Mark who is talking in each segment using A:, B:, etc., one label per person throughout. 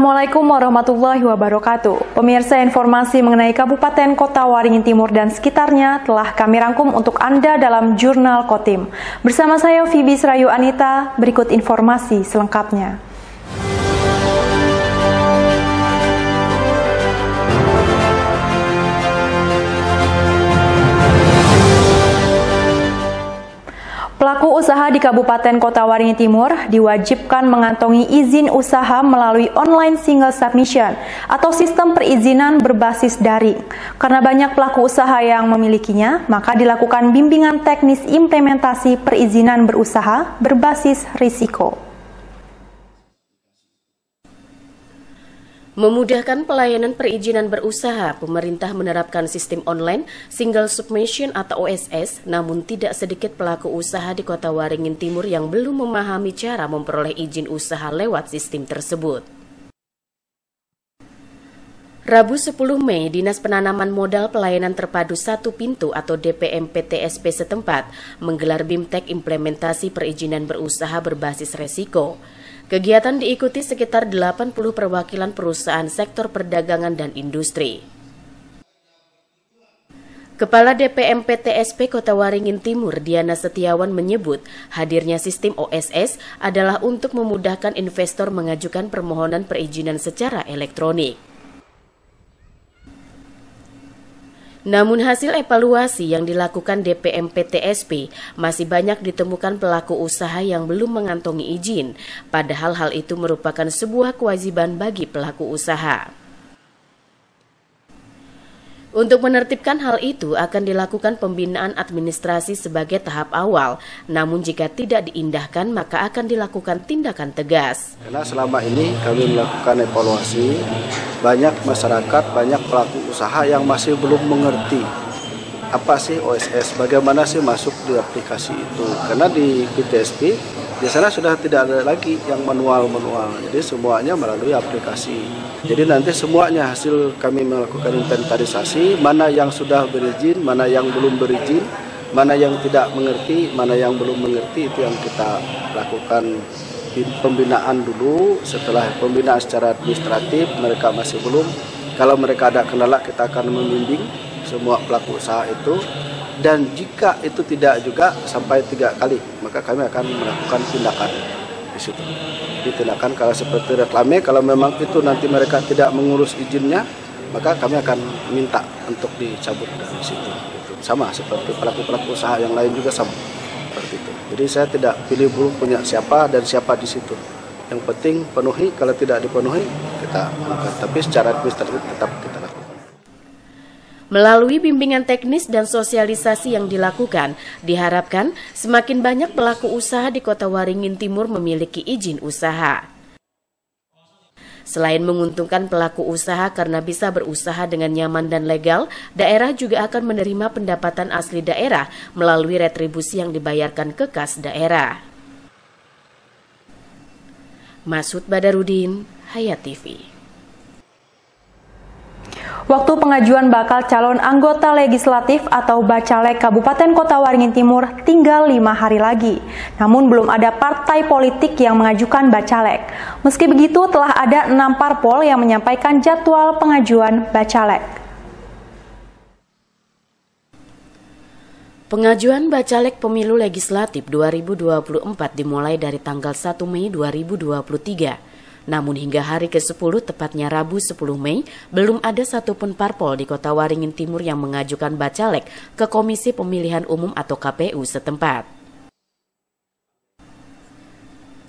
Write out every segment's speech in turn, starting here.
A: Assalamualaikum warahmatullahi wabarakatuh. Pemirsa, informasi mengenai Kabupaten Kota Waringin Timur dan sekitarnya telah kami rangkum untuk Anda dalam Jurnal Kotim. Bersama saya Fibi Serayu Anita, berikut informasi selengkapnya. Pelaku usaha di Kabupaten Kota Waringin Timur diwajibkan mengantongi izin usaha melalui online single submission atau sistem perizinan berbasis daring. Karena banyak pelaku usaha yang memilikinya, maka dilakukan bimbingan teknis implementasi perizinan berusaha berbasis risiko.
B: Memudahkan pelayanan perizinan berusaha, pemerintah menerapkan sistem online single submission atau OSS, namun tidak sedikit pelaku usaha di Kota Waringin Timur yang belum memahami cara memperoleh izin usaha lewat sistem tersebut. Rabu 10 Mei, Dinas Penanaman Modal Pelayanan Terpadu Satu Pintu atau DPM PTSP setempat menggelar BIMTEK implementasi perizinan berusaha berbasis resiko. Kegiatan diikuti sekitar 80 perwakilan perusahaan sektor perdagangan dan industri. Kepala DPM PTSP Kota Waringin Timur, Diana Setiawan menyebut hadirnya sistem OSS adalah untuk memudahkan investor mengajukan permohonan perizinan secara elektronik. Namun hasil evaluasi yang dilakukan DPM PTSP masih banyak ditemukan pelaku usaha yang belum mengantongi izin, padahal hal itu merupakan sebuah kewajiban bagi pelaku usaha. Untuk menertibkan hal itu akan dilakukan pembinaan administrasi sebagai tahap awal, namun jika tidak diindahkan maka akan dilakukan tindakan tegas.
C: Karena selama ini kami melakukan evaluasi, banyak masyarakat, banyak pelaku usaha yang masih belum mengerti apa sih OSS, bagaimana sih masuk di aplikasi itu. Karena di PTSP di sana sudah tidak ada lagi yang manual-manual, jadi semuanya melalui aplikasi. Jadi nanti semuanya hasil kami melakukan inventarisasi, mana yang sudah berizin, mana yang belum berizin, mana yang tidak mengerti, mana yang belum mengerti, itu yang kita lakukan pembinaan dulu. Setelah pembinaan secara administratif mereka masih belum, kalau mereka ada kendala kita akan membimbing semua pelaku usaha itu. Dan jika itu tidak juga sampai 3 kali, maka kami akan melakukan tindakan di situ. Di tindakan kalau seperti reklame, kalau memang itu nanti mereka tidak mengurus izinnya, maka kami akan minta untuk dicabut dari situ. Sama seperti pelaku-pelaku usaha yang lain juga sama seperti itu. Jadi saya tidak pilih buruk punya siapa dan siapa di situ. Yang penting penuhi, kalau tidak dipenuhi kita lakukan. Tapi secara administratif tetap kita lakukan.
B: Melalui bimbingan teknis dan sosialisasi yang dilakukan, diharapkan semakin banyak pelaku usaha di Kota Waringin Timur memiliki izin usaha. Selain menguntungkan pelaku usaha karena bisa berusaha dengan nyaman dan legal, daerah juga akan menerima pendapatan asli daerah melalui retribusi yang dibayarkan ke kas daerah. Masud Badarudin, Hayat TV.
A: Waktu pengajuan bakal calon anggota legislatif atau Bacalek Kabupaten Kota Waringin Timur tinggal 5 hari lagi. Namun belum ada partai politik yang mengajukan Bacalek. Meski begitu telah ada 6 parpol yang menyampaikan jadwal pengajuan Bacalek.
B: Pengajuan Bacalek Pemilu Legislatif 2024 dimulai dari tanggal 1 Mei 2023. Namun hingga hari ke-10, tepatnya Rabu 10 Mei, belum ada satupun parpol di Kota Waringin Timur yang mengajukan Bacalek ke Komisi Pemilihan Umum atau KPU setempat.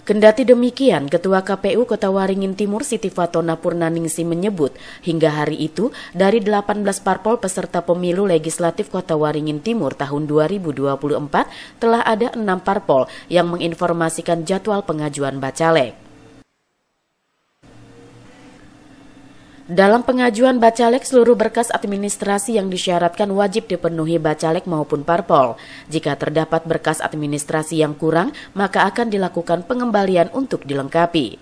B: Kendati demikian, Ketua KPU Kota Waringin Timur Siti Fatona Purnaningsi menyebut, hingga hari itu dari 18 parpol peserta pemilu legislatif Kota Waringin Timur tahun 2024 telah ada 6 parpol yang menginformasikan jadwal pengajuan Bacalek. Dalam pengajuan Bacalek, seluruh berkas administrasi yang disyaratkan wajib dipenuhi Bacalek maupun parpol. Jika terdapat berkas administrasi yang kurang, maka akan dilakukan pengembalian untuk dilengkapi.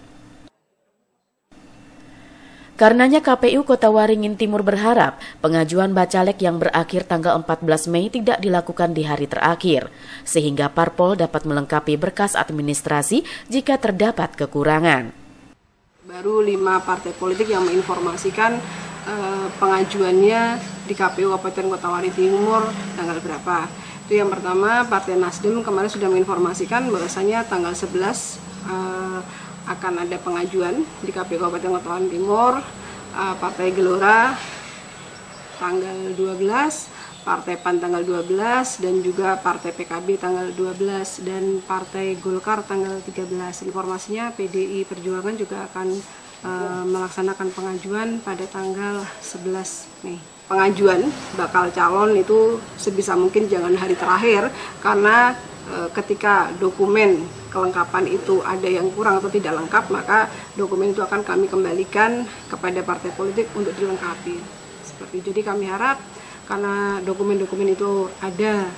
B: Karenanya KPU Kota Waringin Timur berharap pengajuan Bacalek yang berakhir tanggal 14 Mei tidak dilakukan di hari terakhir, sehingga parpol dapat melengkapi berkas administrasi jika terdapat kekurangan.
D: Baru 5 partai politik yang menginformasikan pengajuannya di KPU Kabupaten Kota Waringin Timur tanggal berapa. Itu yang pertama, Partai Nasdem kemarin sudah menginformasikan bahwasanya tanggal 11 akan ada pengajuan di KPU Kabupaten Kota Waringin Timur. Partai Gelora tanggal 12, Partai PAN tanggal 12, dan juga Partai PKB tanggal 12, dan Partai Golkar tanggal 13. Informasinya PDI Perjuangan juga akan melaksanakan pengajuan pada tanggal 11 Mei. Pengajuan bakal calon itu sebisa mungkin jangan hari terakhir, karena ketika dokumen kelengkapan itu ada yang kurang atau tidak lengkap, maka dokumen itu akan kami kembalikan kepada partai politik untuk dilengkapi. Seperti itu. Jadi kami harap karena dokumen-dokumen itu ada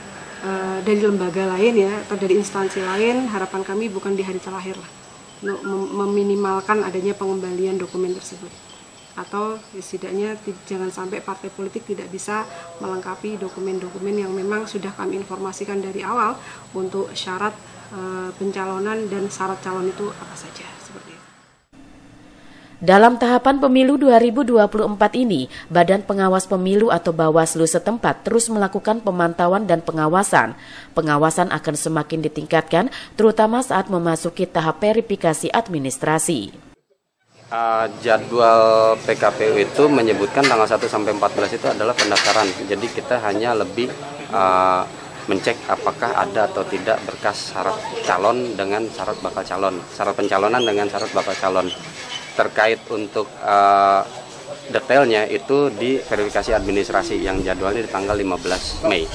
D: dari lembaga lain ya, atau dari instansi lain, harapan kami bukan di hari terakhir lah, untuk meminimalkan adanya pengembalian dokumen tersebut. Atau setidaknya jangan sampai partai politik tidak bisa melengkapi dokumen-dokumen yang memang sudah kami informasikan dari awal untuk syarat pencalonan dan syarat calon itu apa saja. Seperti itu.
B: Dalam tahapan pemilu 2024 ini, Badan Pengawas Pemilu atau Bawaslu setempat terus melakukan pemantauan dan pengawasan. Pengawasan akan semakin ditingkatkan, terutama saat memasuki tahap verifikasi administrasi.
E: Jadwal PKPU itu menyebutkan tanggal 1 sampai 14 itu adalah pendaftaran. Jadi kita hanya lebih mencek apakah ada atau tidak berkas syarat calon dengan syarat bakal calon, syarat pencalonan dengan syarat bakal calon. Terkait untuk detailnya itu di verifikasi administrasi yang jadwalnya di tanggal 15 Mei.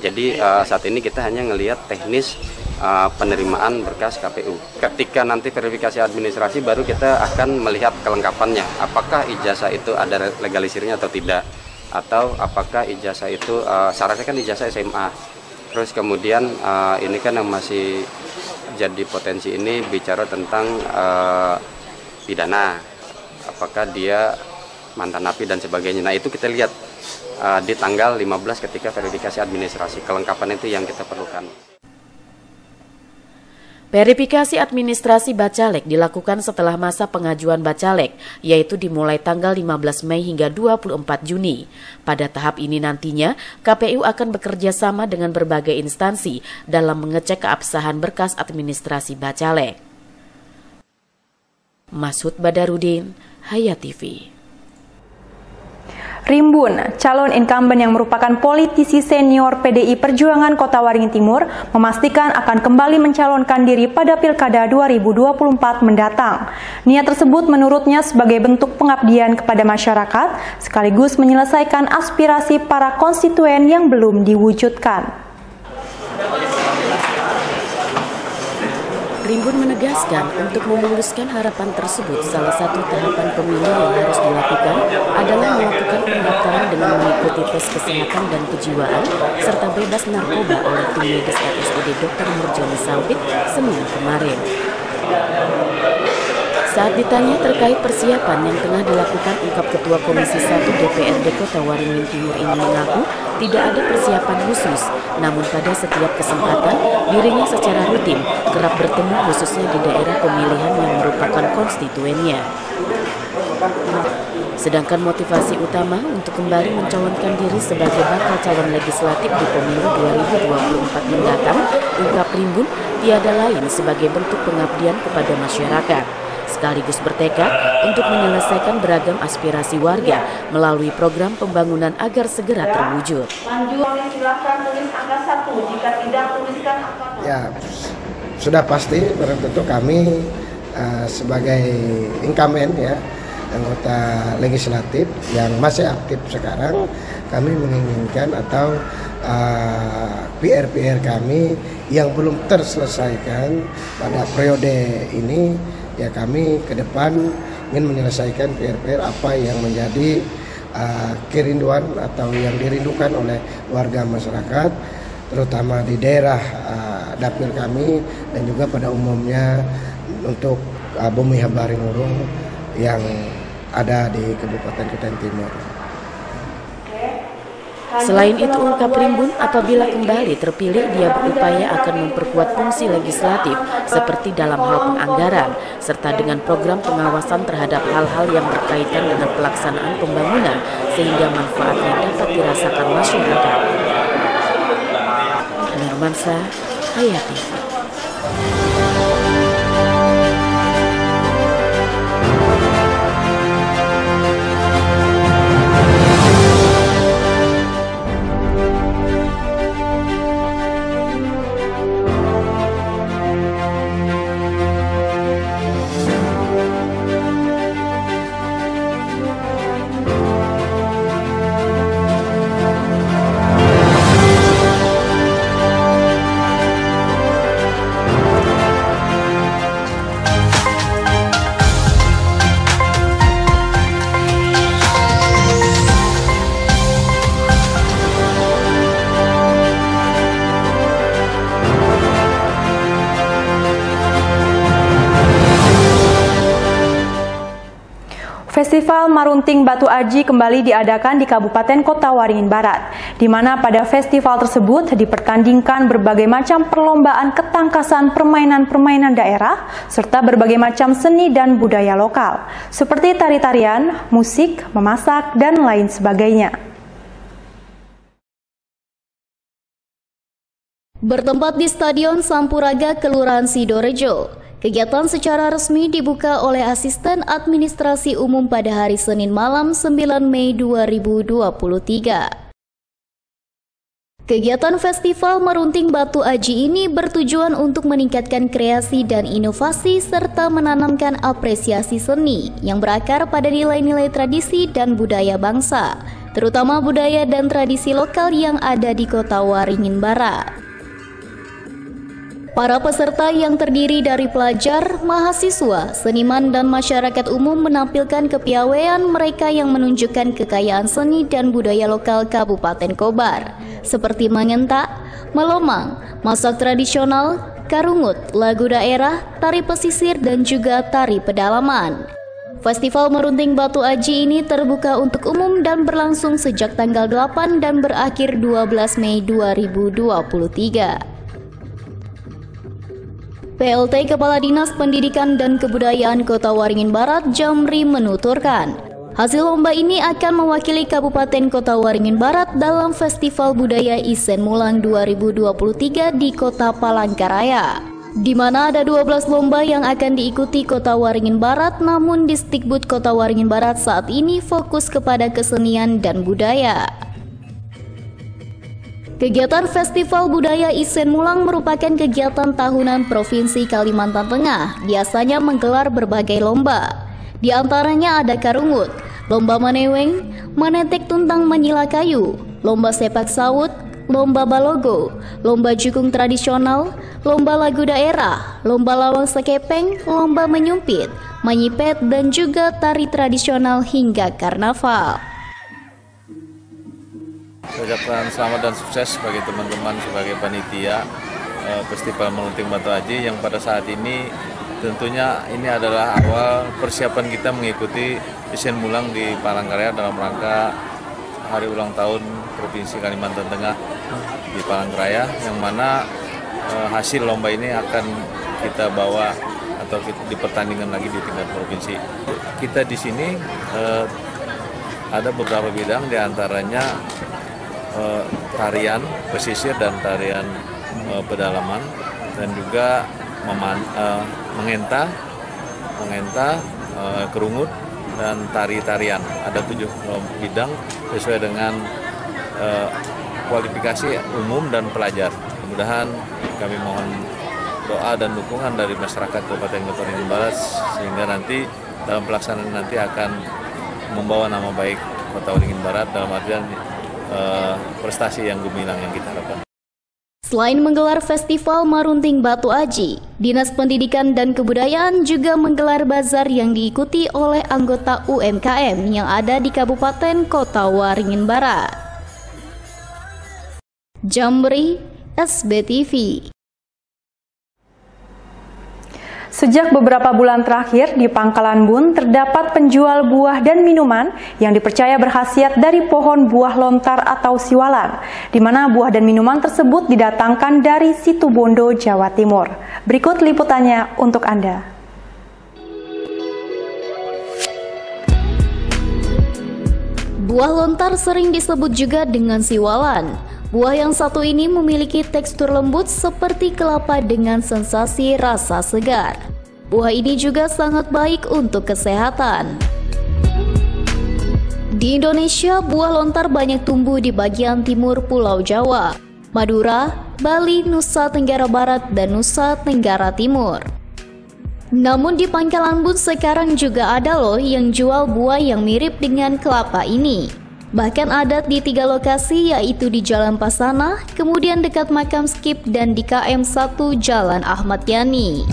E: Jadi saat ini kita hanya ngelihat teknis penerimaan berkas KPU. Ketika nanti verifikasi administrasi baru kita akan melihat kelengkapannya. Apakah ijazah itu ada legalisirnya atau tidak. Atau apakah ijazah itu, syaratnya kan ijazah SMA. Terus kemudian ini kan yang masih jadi potensi ini bicara tentang pidana, apakah dia mantan napi dan sebagainya. Nah itu kita lihat di tanggal 15 ketika verifikasi administrasi, kelengkapan itu yang kita perlukan.
B: Verifikasi administrasi Bacalek dilakukan setelah masa pengajuan Bacalek, yaitu dimulai tanggal 15 Mei hingga 24 Juni. Pada tahap ini nantinya, KPU akan bekerja sama dengan berbagai instansi dalam mengecek keabsahan berkas administrasi Bacalek. Masud Badarudin, Hayat TV.
A: Rimbun, calon incumbent yang merupakan politisi senior PDI Perjuangan Kota Waringin Timur, memastikan akan kembali mencalonkan diri pada Pilkada 2024 mendatang. Niat tersebut menurutnya sebagai bentuk pengabdian kepada masyarakat, sekaligus menyelesaikan aspirasi para konstituen yang belum diwujudkan.
B: Rimbun menegaskan untuk memuluskan harapan tersebut, salah satu tahapan pemilu yang harus dilakukan adalah melakukan pendaftaran dengan mengikuti tes kesehatan dan kejiwaan serta bebas narkoba oleh tim medis RSUD Dr. Murjani Sampit Senin kemarin. Saat ditanya terkait persiapan yang tengah dilakukan, ungkap Ketua Komisi 1 DPRD Kota Waringin Timur ini mengaku tidak ada persiapan khusus, namun pada setiap kesempatan dirinya secara rutin kerap bertemu khususnya di daerah pemilihan yang merupakan konstituennya. Sedangkan motivasi utama untuk kembali mencalonkan diri sebagai bakal calon legislatif di pemilu 2024 mendatang, ungkap Rimbun, tiada lain sebagai bentuk pengabdian kepada masyarakat, sekaligus bertekad untuk menyelesaikan beragam aspirasi warga melalui program pembangunan agar segera terwujud.
F: Silakan tulis angka 1, jika tidak tuliskan angka 2.
G: Ya, sudah pasti tentu kami sebagai incumbent ya, anggota legislatif yang masih aktif sekarang, kami menginginkan atau PR-PR kami yang belum terselesaikan pada periode ini, ya kami ke depan ingin menyelesaikan PR-PR apa yang menjadi kerinduan atau yang dirindukan oleh warga masyarakat, terutama di daerah dapil kami dan juga pada umumnya untuk Bumi Habaringurung yang ada di Kabupaten Kutai Timur.
B: Selain itu, ungkap Rimbun apabila kembali terpilih, dia berupaya akan memperkuat fungsi legislatif seperti dalam hal penganggaran, serta dengan program pengawasan terhadap hal-hal yang berkaitan dengan pelaksanaan pembangunan sehingga manfaatnya dapat dirasakan masyarakat. Nurmansa, Hayati.
A: Festival Marunting Batu Aji kembali diadakan di Kabupaten Kota Waringin Barat, di mana pada festival tersebut dipertandingkan berbagai macam perlombaan ketangkasan permainan-permainan daerah, serta berbagai macam seni dan budaya lokal, seperti tari-tarian, musik, memasak, dan lain sebagainya.
H: Bertempat di Stadion Sampuraga, Kelurahan Sidorejo, kegiatan secara resmi dibuka oleh Asisten Administrasi Umum pada hari Senin malam 9 Mei 2023. Kegiatan Festival Marunting Batu Aji ini bertujuan untuk meningkatkan kreasi dan inovasi serta menanamkan apresiasi seni yang berakar pada nilai-nilai tradisi dan budaya bangsa, terutama budaya dan tradisi lokal yang ada di Kota Waringin Barat. Para peserta yang terdiri dari pelajar, mahasiswa, seniman, dan masyarakat umum menampilkan kepiawaian mereka yang menunjukkan kekayaan seni dan budaya lokal Kabupaten Kobar, seperti mengentak, melomang, masak tradisional, karungut, lagu daerah, tari pesisir, dan juga tari pedalaman. Festival Marunting Batu Aji ini terbuka untuk umum dan berlangsung sejak tanggal 8 dan berakhir 12 Mei 2023. PLT Kepala Dinas Pendidikan dan Kebudayaan Kota Waringin Barat Jamri menuturkan, hasil lomba ini akan mewakili Kabupaten Kota Waringin Barat dalam Festival Budaya Isen Mulang 2023 di Kota Palangkaraya, di mana ada 12 lomba yang akan diikuti Kota Waringin Barat, namun Disdikbud Kota Waringin Barat saat ini fokus kepada kesenian dan budaya. Kegiatan Festival Budaya Isen Mulang merupakan kegiatan tahunan Provinsi Kalimantan Tengah, biasanya menggelar berbagai lomba. Di antaranya ada karungut, lomba meneweng, menetek tuntang menyila kayu, lomba sepak sawut, lomba balogo, lomba jukung tradisional, lomba lagu daerah, lomba lawang sekepeng, lomba menyumpit, menyipet, dan juga tari tradisional hingga karnaval.
I: Saya ucapkan selamat dan sukses bagi teman-teman sebagai panitia Festival Marunting Batu Aji yang pada saat ini tentunya ini adalah awal persiapan kita mengikuti Isen Mulang di Palangkaraya dalam rangka hari ulang tahun Provinsi Kalimantan Tengah di Palangkaraya, yang mana hasil lomba ini akan kita bawa atau dipertandingkan lagi di tingkat provinsi. Kita di sini ada beberapa bidang, diantaranya tarian pesisir dan tarian pedalaman, dan juga mengenta, kerungut, dan tari-tarian. Ada 7 bidang sesuai dengan kualifikasi umum dan pelajar. Mudah-mudahan kami mohon doa dan dukungan dari masyarakat Kabupaten Kota Waringin Barat sehingga nanti dalam pelaksanaan nanti akan membawa nama baik Kota Waringin Barat dalam artian prestasi yang gemilang yang kita harapkan.
H: Selain menggelar Festival Marunting Batu Aji, Dinas Pendidikan dan Kebudayaan juga menggelar bazar yang diikuti oleh anggota UMKM yang ada di Kabupaten Kota Waringin Barat. Jamri, SBTV.
A: Sejak beberapa bulan terakhir di Pangkalan Bun terdapat penjual buah dan minuman yang dipercaya berkhasiat dari pohon buah lontar atau siwalan, di mana buah dan minuman tersebut didatangkan dari Situbondo, Jawa Timur. Berikut liputannya untuk Anda.
H: Buah lontar sering disebut juga dengan siwalan. Buah yang satu ini memiliki tekstur lembut seperti kelapa dengan sensasi rasa segar. Buah ini juga sangat baik untuk kesehatan. Di Indonesia, buah lontar banyak tumbuh di bagian timur Pulau Jawa, Madura, Bali, Nusa Tenggara Barat, dan Nusa Tenggara Timur. Namun di Pangkalan Bun sekarang juga ada loh yang jual buah yang mirip dengan kelapa ini. Bahkan ada di 3 lokasi, yaitu di Jalan Pasana, kemudian dekat Makam Skip, dan di KM 1 Jalan Ahmad Yani.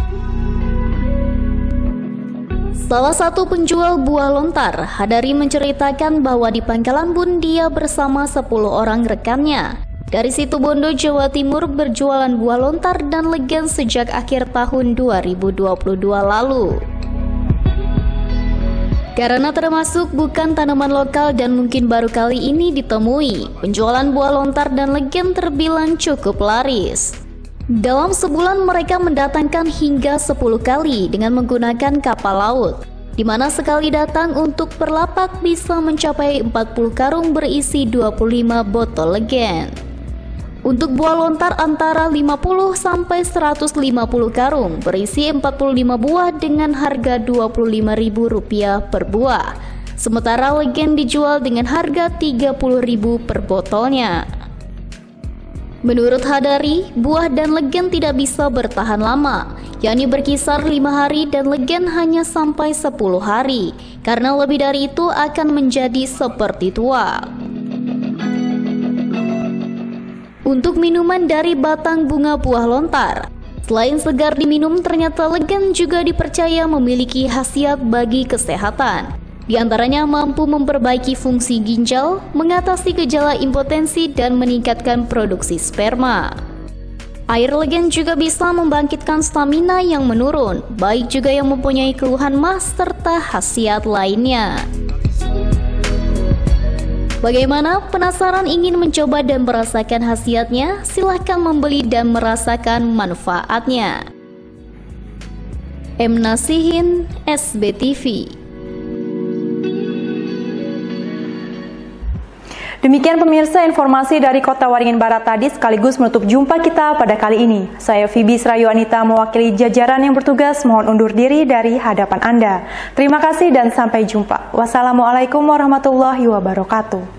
H: Salah satu penjual buah lontar, Hadari, menceritakan bahwa di Pangkalan Bun dia bersama 10 orang rekannya dari Situbondo, Jawa Timur berjualan buah lontar dan legen sejak akhir tahun 2022 lalu. Karena termasuk bukan tanaman lokal dan mungkin baru kali ini ditemui, penjualan buah lontar dan legen terbilang cukup laris. Dalam sebulan mereka mendatangkan hingga 10 kali dengan menggunakan kapal laut, di mana sekali datang untuk per lapak bisa mencapai 40 karung berisi 25 botol legen. Untuk buah lontar antara 50 sampai 150 karung berisi 45 buah dengan harga Rp25.000 per buah. Sementara legen dijual dengan harga Rp30.000 per botolnya. Menurut Hadari, buah dan legen tidak bisa bertahan lama, yakni berkisar 5 hari dan legen hanya sampai 10 hari, karena lebih dari itu akan menjadi seperti tua. Untuk minuman dari batang bunga buah lontar, selain segar diminum, ternyata legen juga dipercaya memiliki khasiat bagi kesehatan. Di antaranya mampu memperbaiki fungsi ginjal, mengatasi gejala impotensi, dan meningkatkan produksi sperma. Air legen juga bisa membangkitkan stamina yang menurun, baik juga yang mempunyai keluhan maag serta khasiat lainnya. Bagaimana? Penasaran ingin mencoba dan merasakan khasiatnya? Silahkan membeli dan merasakan manfaatnya. M. Nasihin, SBTV.
A: Demikian pemirsa informasi dari Kota Waringin Barat tadi sekaligus menutup jumpa kita pada kali ini. Saya Fibi Srayu Anita mewakili jajaran yang bertugas mohon undur diri dari hadapan Anda. Terima kasih dan sampai jumpa. Wassalamualaikum warahmatullahi wabarakatuh.